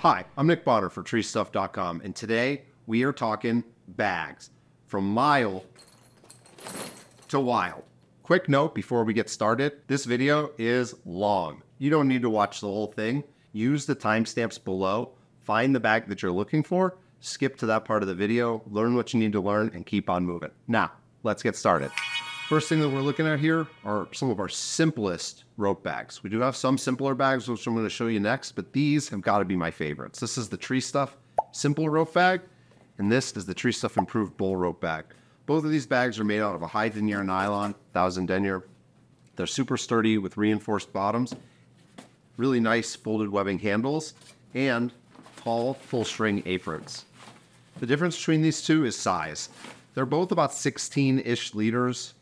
Hi, I'm Nick Bonner for TreeStuff.com, and today we are talking bags from mile to wild. Quick note before we get started, this video is long. You don't need to watch the whole thing. Use the timestamps below, find the bag that you're looking for, skip to that part of the video, learn what you need to learn, and keep on moving. Now, let's get started. First thing that we're looking at here are some of our simplest rope bags. We do have some simpler bags, which I'm going to show you next, but these have got to be my favorites. This is the TreeStuff Simple Rope Bag, and this is the TreeStuff Improved Bull Rope Bag. Both of these bags are made out of a high denier nylon, 1000 denier. They're super sturdy with reinforced bottoms, really nice folded webbing handles, and tall full string aprons. The difference between these two is size. They're both about 16-ish liters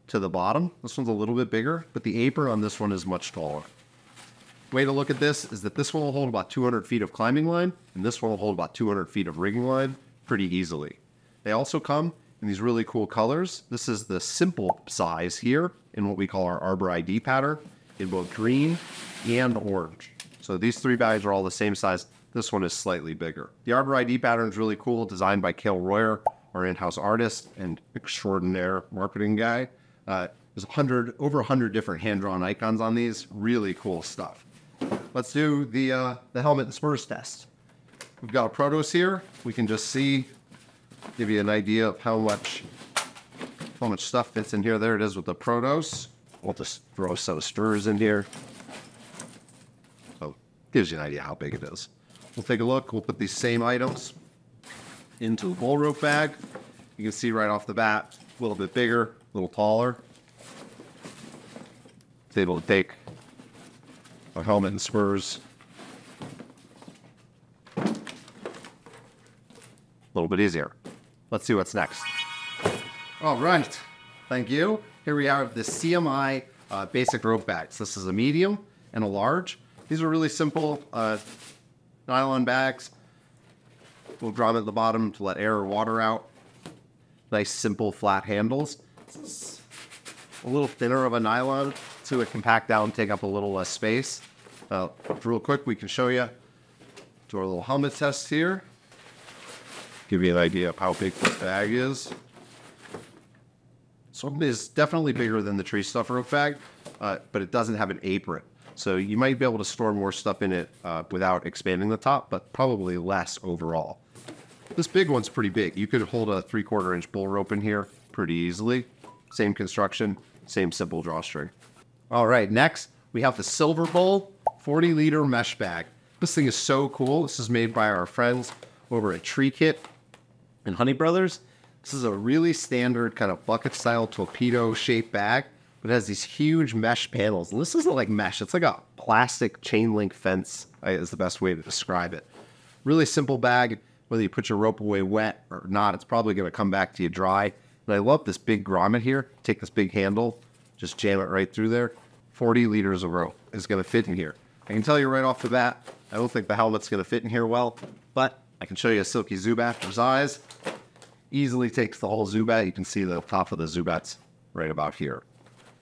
to the bottom. This one's a little bit bigger, but the apron on this one is much taller. Way to look at this is that this one will hold about 200 feet of climbing line, and this one will hold about 200 feet of rigging line pretty easily. They also come in these really cool colors. This is the simple size here in what we call our Arbor ID pattern in both green and orange. So these three bags are all the same size. This one is slightly bigger. The Arbor ID pattern is really cool, designed by Cale Royer, our in-house artist and extraordinaire marketing guy. There's over 100 different hand-drawn icons on these. Really cool stuff. Let's do the helmet and spurs test. We've got a Protos here. We can just see, give you an idea of how much stuff fits in here. There it is with the Protos. We'll just throw a set of spurs in here. So gives you an idea how big it is. We'll take a look. We'll put these same items into the bull rope bag. You can see right off the bat, a little bit bigger, a little taller. It's able to take a helmet and spurs a little bit easier. Let's see what's next. All right, thank you. Here we have the CMI basic rope bags. This is a medium and a large. These are really simple nylon bags. We'll draw them at the bottom to let air or water out. Nice, simple, flat handles. It's a little thinner of a nylon, so it can pack down and take up a little less space. Real quick, we can show you, do our little helmet test here. Give you an idea of how big this bag is. So it is definitely bigger than the TreeStuff rope bag, but it doesn't have an apron. So you might be able to store more stuff in it without expanding the top, but probably less overall. This big one's pretty big. You could hold a 3/4 inch bull rope in here pretty easily. Same construction, same simple drawstring. All right, next we have the Silverbull 40-liter mesh bag. This thing is so cool. This is made by our friends over at Tree Kit and Honey Brothers. This is a really standard kind of bucket-style torpedo-shaped bag, but it has these huge mesh panels. And this isn't like mesh. It's like a plastic chain link fence is the best way to describe it. Really simple bag. Whether you put your rope away wet or not, it's probably going to come back to you dry. And I love this big grommet here. Take this big handle, just jam it right through there. 40 liters of rope is going to fit in here. I can tell you right off the bat, I don't think the helmet's going to fit in here well, but I can show you a silky Zubat for size. Easily takes the whole Zubat. You can see the top of the Zubat's right about here.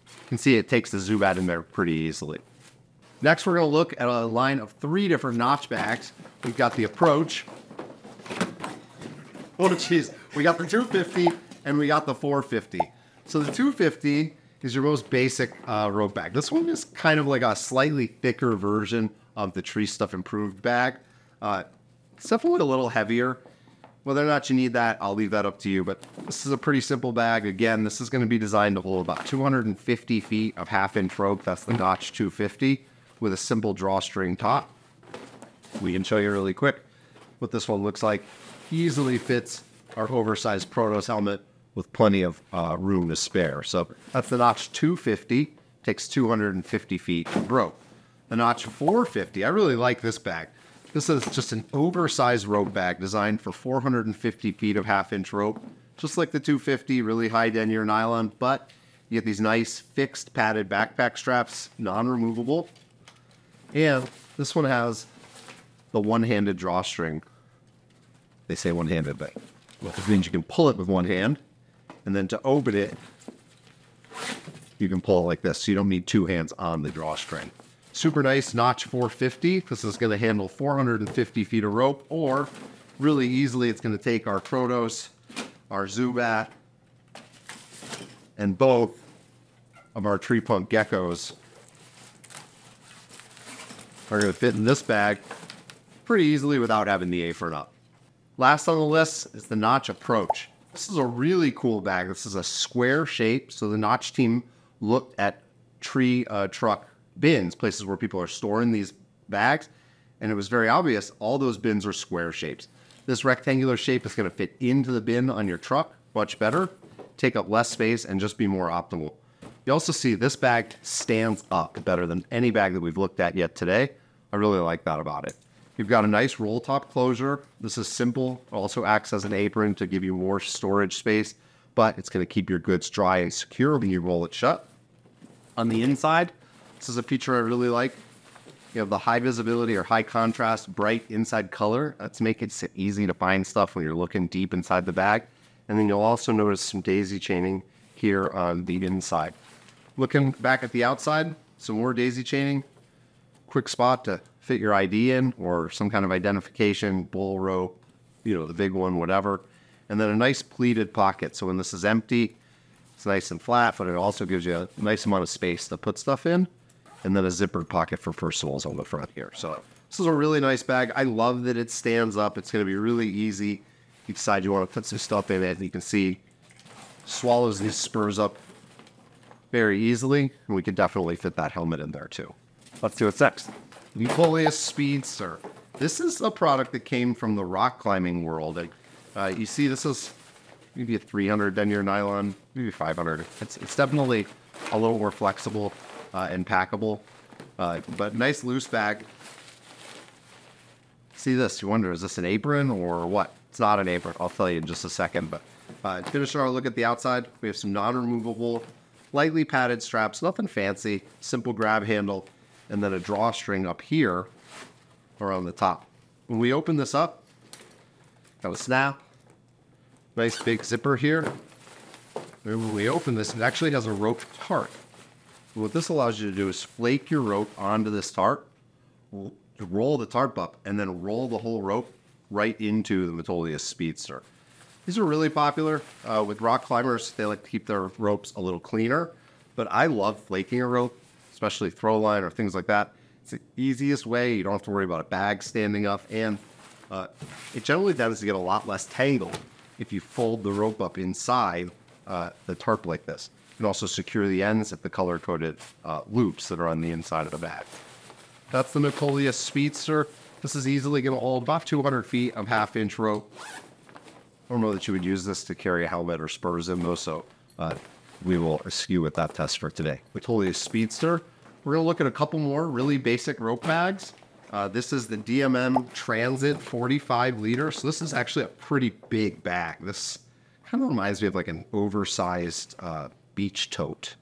You can see it takes the Zubat in there pretty easily. Next, we're going to look at a line of 3 different notch bags. We've got the Approach. Oh, geez. We got the 250 and we got the 450. So the 250 is your most basic rope bag. This one is kind of like a slightly thicker version of the TreeStuff Improved bag. It's definitely a little heavier. Whether or not you need that, I'll leave that up to you. But this is a pretty simple bag. Again, this is going to be designed to hold about 250 feet of half-inch rope. That's the Notch 250 with a simple drawstring top. We can show you really quick what this one looks like. Easily fits our oversized Protos helmet with plenty of room to spare. So that's the Notch 250. Takes 250 feet of rope. The Notch 450, I really like this bag. This is just an oversized rope bag designed for 450 feet of half-inch rope. Just like the 250, really high denier nylon, but you get these nice fixed padded backpack straps, non-removable. And this one has the one-handed drawstring. They say one-handed, but which means you can pull it with one hand, and then to open it, you can pull it like this, so you don't need 2 hands on the drawstring. Super nice notch 450. This is going to handle 450 feet of rope, or really easily it's going to take our Protos, our Zubat, and both of our tree punk geckos are going to fit in this bag pretty easily without having the apron up. Last on the list is the Notch Approach. This is a really cool bag. This is a square shape. So the Notch team looked at tree truck bins, places where people are storing these bags, and it was very obvious all those bins are square shapes. This rectangular shape is going to fit into the bin on your truck much better, take up less space, and just be more optimal. You also see this bag stands up better than any bag that we've looked at yet today. I really like that about it. You've got a nice roll top closure. This is simple. It also acts as an apron to give you more storage space, but it's going to keep your goods dry and secure when you roll it shut. On the inside, this is a feature I really like. You have the high visibility or high contrast, bright inside color. That's making it easy to find stuff when you're looking deep inside the bag. And then you'll also notice some daisy chaining here on the inside. Looking back at the outside, some more daisy chaining. Quick spot to fit your ID in or some kind of identification, bull rope, the big one, whatever. And then a nice pleated pocket. So when this is empty, it's nice and flat, but it also gives you a nice amount of space to put stuff in. And then a zippered pocket for personals on the front here. So this is a really nice bag. I love that it stands up. It's going to be really easy. You decide you want to put some stuff in it. You can see swallows these spurs up very easily. And we could definitely fit that helmet in there too. Let's do what's next. Metolius Speedster. This is a product that came from the rock climbing world. You see this is maybe a 300 denier nylon, maybe 500. It's definitely a little more flexible and packable, but nice loose bag. See this, you wonder, is this an apron or what? It's not an apron, I'll tell you in just a second, but to finish our look at the outside, we have some non-removable, lightly padded straps, nothing fancy, simple grab handle, and then a drawstring up here around the top. When we open this up, got a snap, nice big zipper here. And when we open this, it actually has a rope tarp. And what this allows you to do is flake your rope onto this tarp, roll the tarp up, and then roll the whole rope right into the Metolius Speedster. These are really popular with rock climbers. They like to keep their ropes a little cleaner, but I love flaking a rope, especially throw line or things like that. It's the easiest way. You don't have to worry about a bag standing up, and it generally tends to get a lot less tangled if you fold the rope up inside the tarp like this. You can also secure the ends of the color-coded loops that are on the inside of the bag. That's the Metolius Speedster. This is easily going to hold about 200 feet of half-inch rope. I don't know that you would use this to carry a helmet or spurs in, though, so we will eschew with that test for today. Metolius Speedster. We're going to look at a couple more really basic rope bags. This is the DMM Transit 45 liter. So this is actually a pretty big bag. This kind of reminds me of like an oversized beach tote,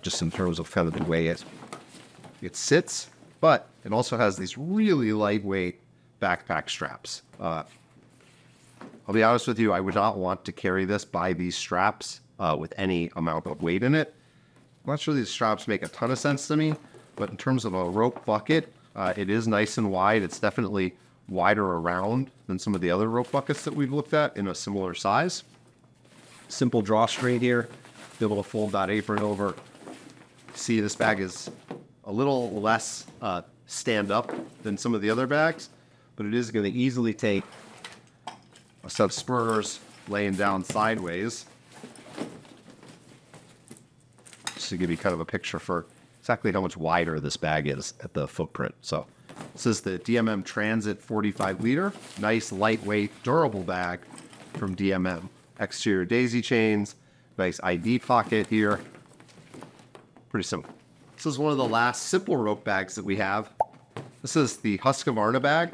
just in terms of kind of the way it sits. But it also has these really lightweight backpack straps. I'll be honest with you, I would not want to carry this by these straps with any amount of weight in it. I'm not sure these straps make a ton of sense to me, but in terms of a rope bucket, it is nice and wide. It's definitely wider around than some of the other rope buckets that we've looked at in a similar size. Simple drawstring here, be able to fold that apron over. See, this bag is a little less stand up than some of the other bags, but it is going to easily take a set of spurs laying down sideways, just to give you kind of a picture for exactly how much wider this bag is at the footprint. So this is the DMM Transit 45 liter, nice lightweight durable bag from DMM. Exterior daisy chains, nice ID pocket here. Pretty simple. This is one of the last simple rope bags that we have. This is the Husqvarna bag.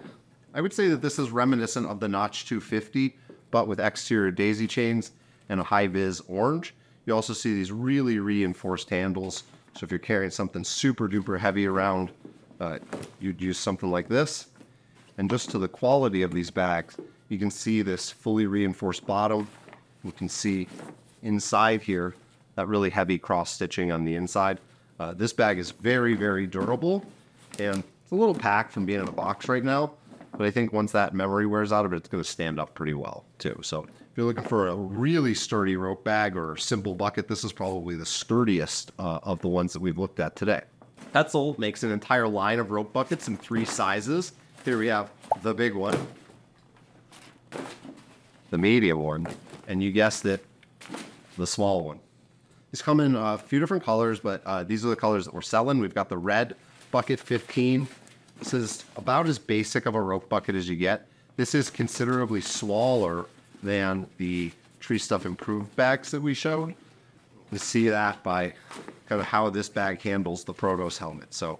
I would say that this is reminiscent of the Notch 250, but with exterior daisy chains and a high-vis orange. You also see these really reinforced handles. So if you're carrying something super duper heavy around, you'd use something like this. And just to the quality of these bags, you can see this fully reinforced bottom. You can see inside here that really heavy cross stitching on the inside. This bag is very, very durable. And it's a little packed from being in a box right now, but I think once that memory wears out of it, it's going to stand up pretty well too. So if you're looking for a really sturdy rope bag or simple bucket, this is probably the sturdiest of the ones that we've looked at today. Petzl makes an entire line of rope buckets in 3 sizes. Here we have the big one, the medium one, and you guessed it, the small one. These come in a few different colors, but these are the colors that we're selling. We've got the red bucket 15. This is about as basic of a rope bucket as you get. This is considerably smaller than the TreeStuff improved bags that we showed. You see that by kind of how this bag handles the Protos helmet. So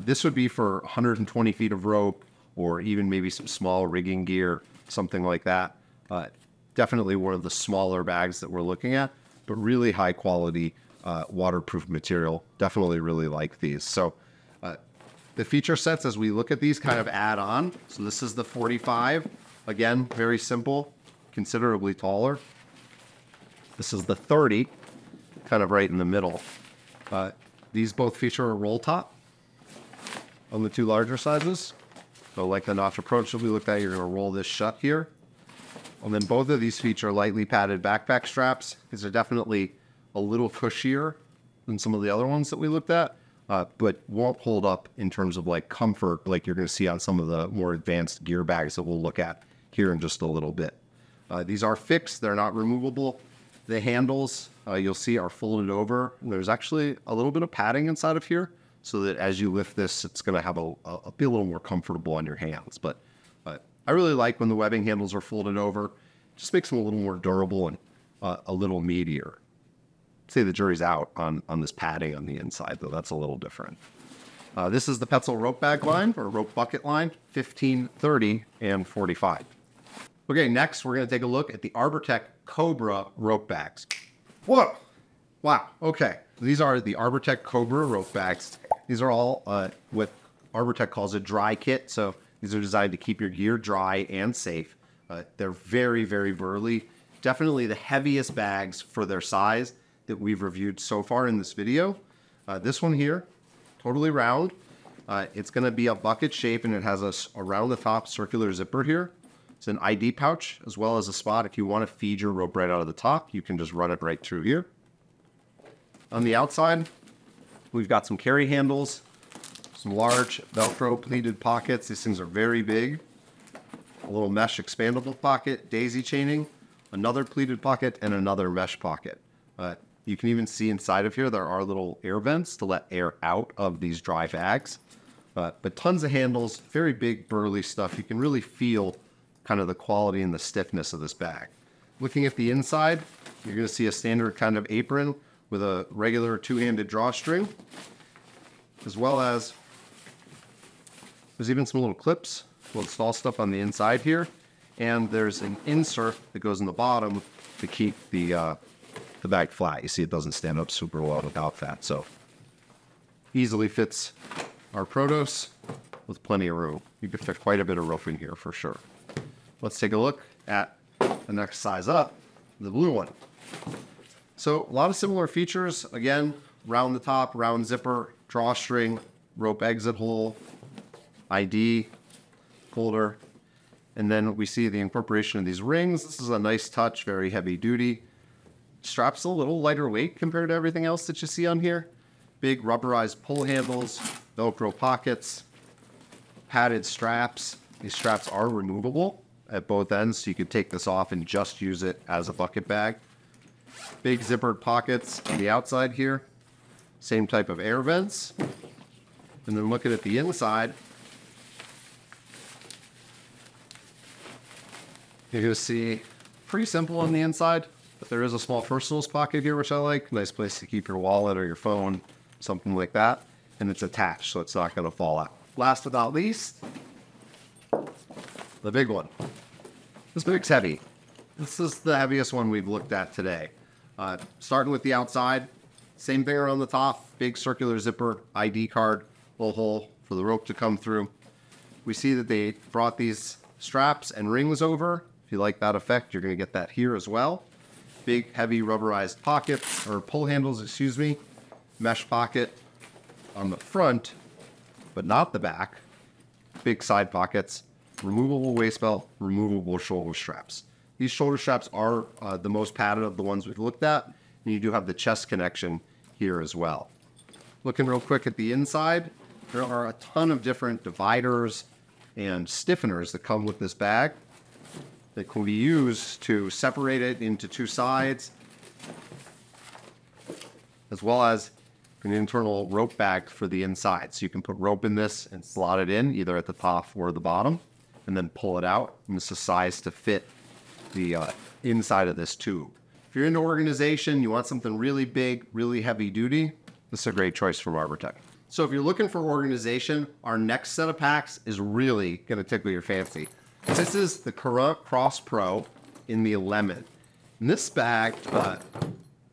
this would be for 120 feet of rope, or even maybe some small rigging gear, something like that. Definitely one of the smaller bags that we're looking at, but really high quality waterproof material. Definitely really like these. So the feature sets as we look at these kind of add on. So this is the 45. Again, very simple, considerably taller. This is the 30, kind of right in the middle. These both feature a roll top on the 2 larger sizes. So like the notch approach that we looked at, you're going to roll this shut here. And then both of these feature lightly padded backpack straps. These are definitely a little cushier than some of the other ones that we looked at, but won't hold up in terms of like comfort like you're going to see on some of the more advanced gear bags that we'll look at here in just a little bit. These are fixed. They're not removable. The handles, you'll see, are folded over. There's actually a little bit of padding inside of here so that as you lift this, it's going to have be a little more comfortable on your hands. But I really like when the webbing handles are folded over. It just makes them a little more durable and a little meatier. I'd say the jury's out on this padding on the inside, though. That's a little different. This is the Petzl rope bag line, or rope bucket line, 15, 30, and 45. Okay, next we're going to take a look at the Arbortec Cobra rope bags. Whoa! Wow, okay. These are the Arbortec Cobra rope bags. These are all what Arbortec calls a dry kit, so these are designed to keep your gear dry and safe. They're very, very burly. Definitely the heaviest bags for their size that we've reviewed so far in this video. This one here, totally round. It's going to be a bucket shape, and it has a around the top circular zipper here. It's an ID pouch, as well as a spot. If you want to feed your rope right out of the top, you can just run it right through here. On the outside, we've got some carry handles, some large Velcro pleated pockets. These things are very big. A little mesh expandable pocket, daisy chaining, another pleated pocket, and another mesh pocket. You can even see inside of here, there are little air vents to let air out of these dry bags. But tons of handles, very big, burly stuff. You can really feel kind of the quality and the stiffness of this bag. Looking at the inside, you're going to see a standard kind of apron with a regular 2-handed drawstring, as well as there's even some little clips. We'll install stuff on the inside here, and there's an insert that goes in the bottom to keep the bag flat. You see it doesn't stand up super well without that, so easily fits our Protos with plenty of room. You could fit quite a bit of rope in here for sure. Let's take a look at the next size up, the blue one. So a lot of similar features. Again, round the top, round zipper, drawstring, rope exit hole, ID, holder, and then we see the incorporation of these rings. This is a nice touch, very heavy duty. Straps a little lighter weight compared to everything else that you see on here. Big rubberized pull handles, Velcro pockets, padded straps. These straps are removable at both ends, so you could take this off and just use it as a bucket bag. Big zippered pockets on the outside here. Same type of air vents. And then looking at the inside, you're going to see pretty simple on the inside, but there is a small personals pocket here, which I like. Nice place to keep your wallet or your phone, something like that. And it's attached, so it's not going to fall out. Last but not least, the big one. This bag's heavy. This is the heaviest one we've looked at today. Starting with the outside, same thing around the top, big circular zipper, ID card, little hole for the rope to come through. We see that they brought these straps and rings over. If you like that effect, you're going to get that here as well. Big, heavy rubberized pockets, or pull handles, excuse me. Mesh pocket on the front. but not the back. Big side pockets, removable waist belt, removable shoulder straps. These shoulder straps are the most padded of the ones we've looked at, and you do have the chest connection here as well. Looking real quick at the inside, there are a ton of different dividers and stiffeners that come with this bag that can be used to separate it into two sides, as well as an internal rope bag for the inside. So you can put rope in this and slot it in either at the top or the bottom, and then pull it out. And this is sized to fit the inside of this tube. If you're into organization, you want something really big, really heavy duty, this is a great choice from Arbortec. So if you're looking for organization, our next set of packs is really going to tickle your fancy. This is the Courant Cross Pro in the lemon. And this bag,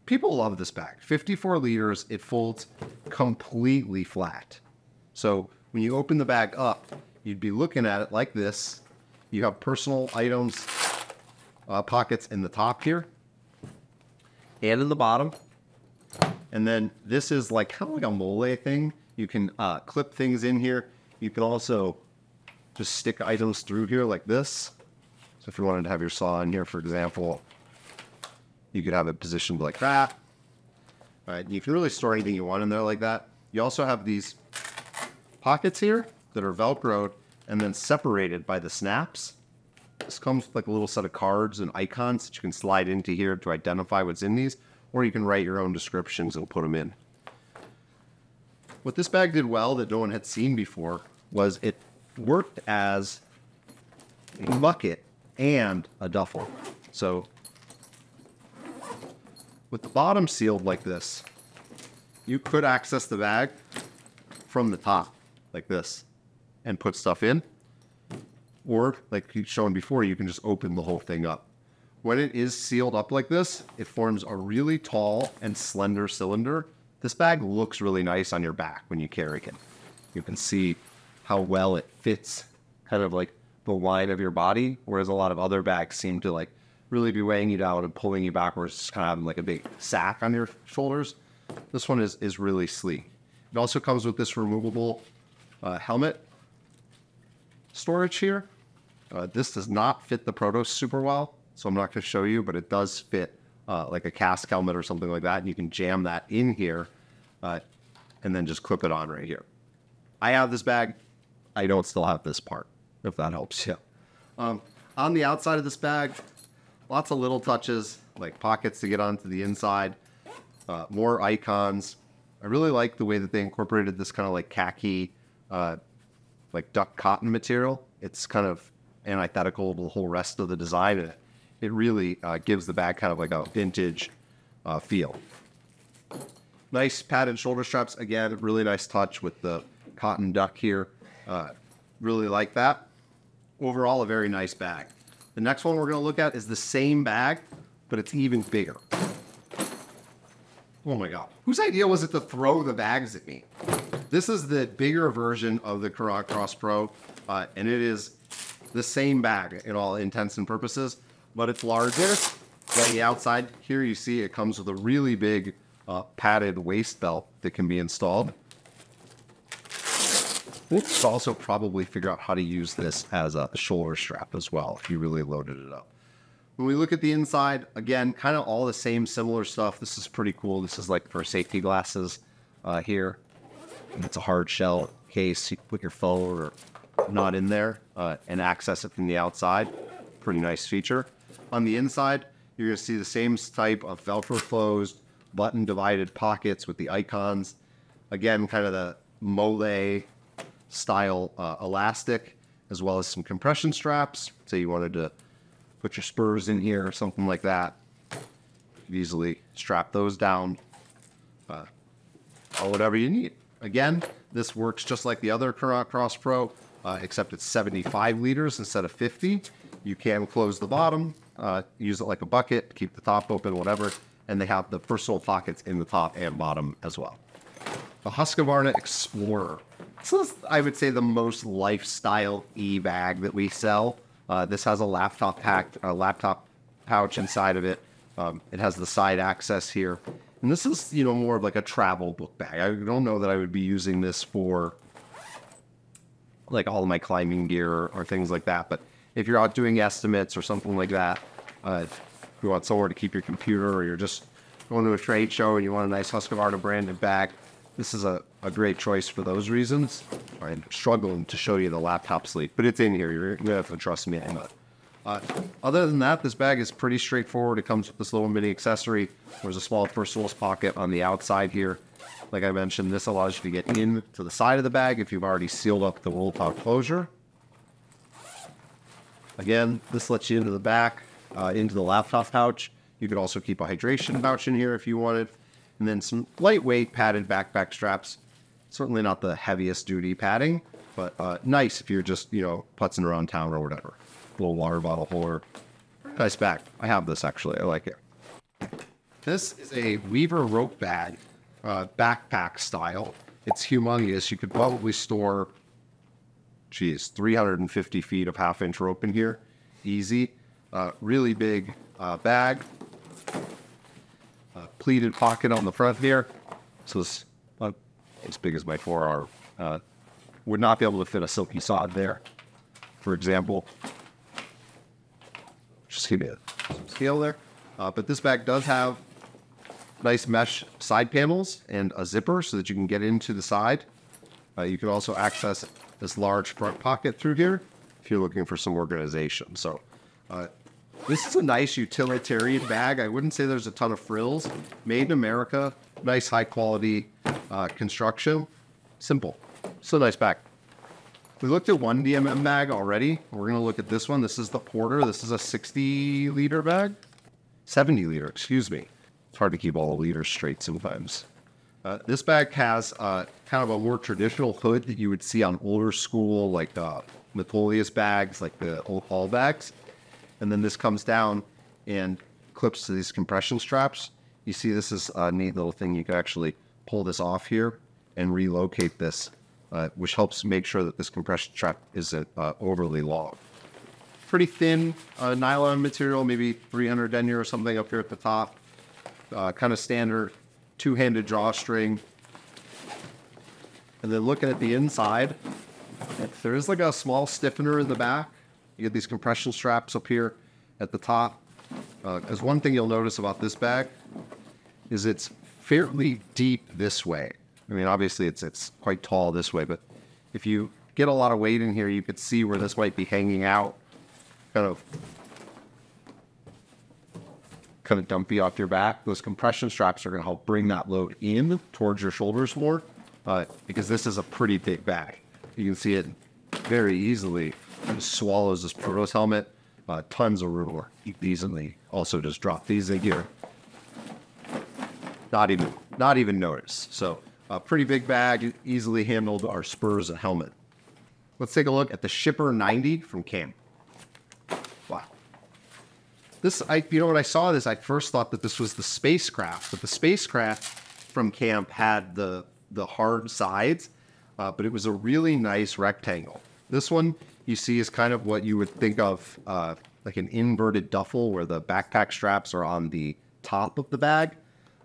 people love this bag. 54 liters, it folds completely flat. So when you open the bag up, you'd be looking at it like this. You have personal items, pockets in the top here and in the bottom. And then this is like kind of like a mole thing. You can clip things in here. You can also just stick items through here like this. So if you wanted to have your saw in here, for example, you could have it positioned like that. All right, you can really store anything you want in there like that. You also have these pockets here that are Velcroed and then separated by the snaps. This comes with like a little set of cards and icons that you can slide into here to identify what's in these, or you can write your own descriptions and put them in. What this bag did well that no one had seen before was it worked as a bucket and a duffel. So with the bottom sealed like this, you could access the bag from the top like this and put stuff in. Or like shown before, you can just open the whole thing up. When it is sealed up like this, it forms a really tall and slender cylinder. This bag looks really nice on your back when you carry it. You can see how well it fits kind of like the line of your body, whereas a lot of other bags seem to like really be weighing you down and pulling you backwards, just kind of having like a big sack on your shoulders. This one is really sleek. It also comes with this removable helmet storage here. This does not fit the Proto super well, so I'm not going to show you, but it does fit like a cast helmet or something like that, and you can jam that in here and then just clip it on right here. I have this bag. I don't still have this part, if that helps you. On the outside of this bag, lots of little touches, like pockets to get onto the inside, more icons. I really like the way that they incorporated this kind of like khaki, like duck cotton material. It's kind of antithetical to the whole rest of the design, and it really gives the bag kind of like a vintage feel. Nice padded shoulder straps. Again, really nice touch with the cotton duck here. Really like that. Overall, a very nice bag. The next one we're going to look at is the same bag, but it's even bigger. Oh my God. Whose idea was it to throw the bags at me? This is the bigger version of the Courant Cross Pro, and it is the same bag in all intents and purposes, but it's larger. On the outside here, you see it comes with a really big padded waist belt that can be installed. You could also probably figure out how to use this as a shoulder strap as well if you really loaded it up. When we look at the inside, again, kind of all the same similar stuff. This is pretty cool. This is like for safety glasses here. And it's a hard shell case. You can put your phone or not in there and access it from the outside. Pretty nice feature. On the inside, you're going to see the same type of Velcro closed, button divided pockets with the icons. Again, kind of the mole style elastic, as well as some compression straps. Say you wanted to put your spurs in here or something like that. You could easily strap those down or whatever you need. Again, this works just like the other Courant Cross Pro, except it's 75 liters instead of 50. You can close the bottom, use it like a bucket, keep the top open, whatever, and they have the personal pockets in the top and bottom as well. The Husqvarna Xplorer. This is, I would say, the most lifestyle e-bag that we sell. This has a laptop pouch inside of it. It has the side access here. And this is, more of like a travel book bag. I don't know that I would be using this for like all of my climbing gear or things like that. But if you're out doing estimates or something like that, if you want somewhere to keep your computer, or you're just going to a trade show and you want a nice Husqvarna branded bag, this is a great choice for those reasons. I'm struggling to show you the laptop sleeve, but it's in here. You're going to have to trust me. Other than that, this bag is pretty straightforward. It comes with this little mini accessory. There's a small first tools pocket on the outside here. Like I mentioned, this allows you to get in to the side of the bag if you've already sealed up the roll top closure. Again, this lets you into the back, into the laptop pouch. You could also keep a hydration pouch in here if you wanted. And then some lightweight padded backpack straps. Certainly not the heaviest duty padding, but nice if you're just, putzing around town or whatever. Little water bottle holder. Nice bag. I have this actually. I like it. This is a Weaver rope bag, backpack style. It's humongous. You could probably store, 350 feet of half-inch rope in here. Easy. Really big bag. Pleated pocket on the front here. So it's as big as my forearm. Would not be able to fit a silky sod there, for example. Just give me some scale there. But this bag does have nice mesh side panels and a zipper so that you can get into the side. You can also access this large front pocket through here if you're looking for some organization. So this is a nice utilitarian bag. I wouldn't say there's a ton of frills. Made in America, nice high quality construction. Simple. Still a nice bag. We looked at one DMM bag already. We're going to look at this one. This is the Porter. This is a 60 liter bag. 70 liter, excuse me. It's hard to keep all the liters straight sometimes. This bag has kind of a more traditional hood that you would see on older school, like Metolius bags, like the old haul bags. And then this comes down and clips to these compression straps. You see, this is a neat little thing. You can actually pull this off here and relocate this, which helps make sure that this compression strap isn't overly long. Pretty thin nylon material, maybe 300 denier or something up here at the top. Kind of standard two-handed drawstring. And then looking at the inside, there is like a small stiffener in the back. You get these compression straps up here at the top. As one thing you'll notice about this bag is it's fairly deep this way. I mean, obviously it's quite tall this way, but if you get a lot of weight in here, you could see where this might be hanging out, kind of dumpy off your back. Those compression straps are going to help bring that load in towards your shoulders more, because this is a pretty big bag. You can see it very easily. It swallows this Protos helmet. Tons of room. You can easily also just drop these in here. Not even notice. So pretty big bag, easily handled our spurs and helmet. Let's take a look at the Shipper 90 from Cam. Wow. When I saw this, I first thought that this was the spacecraft, but the spacecraft from Camp had the hard sides, but it was a really nice rectangle. This one you see is kind of what you would think of like an inverted duffel, where the backpack straps are on the top of the bag.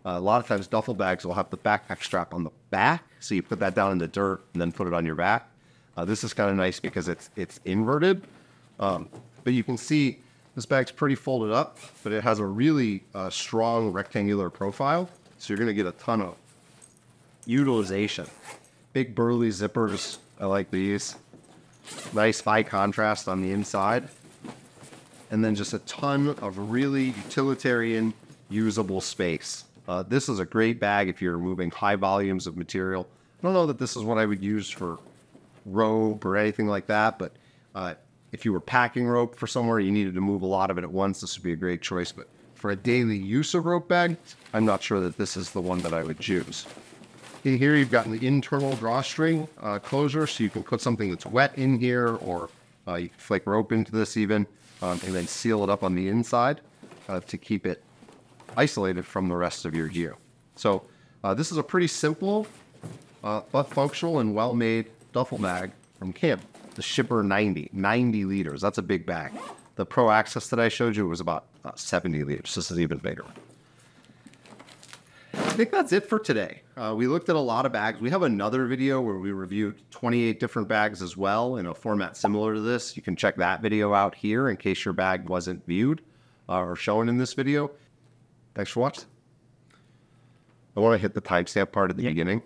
A lot of times duffel bags will have the backpack strap on the back, so you put that down in the dirt and then put it on your back. This is kind of nice because it's inverted, but you can see this bag's pretty folded up, but it has a really strong rectangular profile, so you're going to get a ton of utilization. Big burly zippers, I like these. Nice high contrast on the inside. And then just a ton of really utilitarian, usable space. This is a great bag if you're moving high volumes of material. I don't know that this is what I would use for rope or anything like that, but if you were packing rope for somewhere, you needed to move a lot of it at once, this would be a great choice. But for a daily use of rope bag, I'm not sure that this is the one that I would choose. In here, you've got an internal drawstring closure, so you can put something that's wet in here, or you can flake rope into this even, and then seal it up on the inside to keep it isolated from the rest of your gear. So this is a pretty simple but functional and well-made duffel bag from Kim. The Shipper 90 liters. That's a big bag. The Pro Access that I showed you was about 70 liters. This is even bigger. think that's it for today. We looked at a lot of bags. We have another video where we reviewed 28 different bags as well in a format similar to this. You can check that video out here in case your bag wasn't viewed or shown in this video. Thanks for watching. I want to hit the timestamp part at the beginning.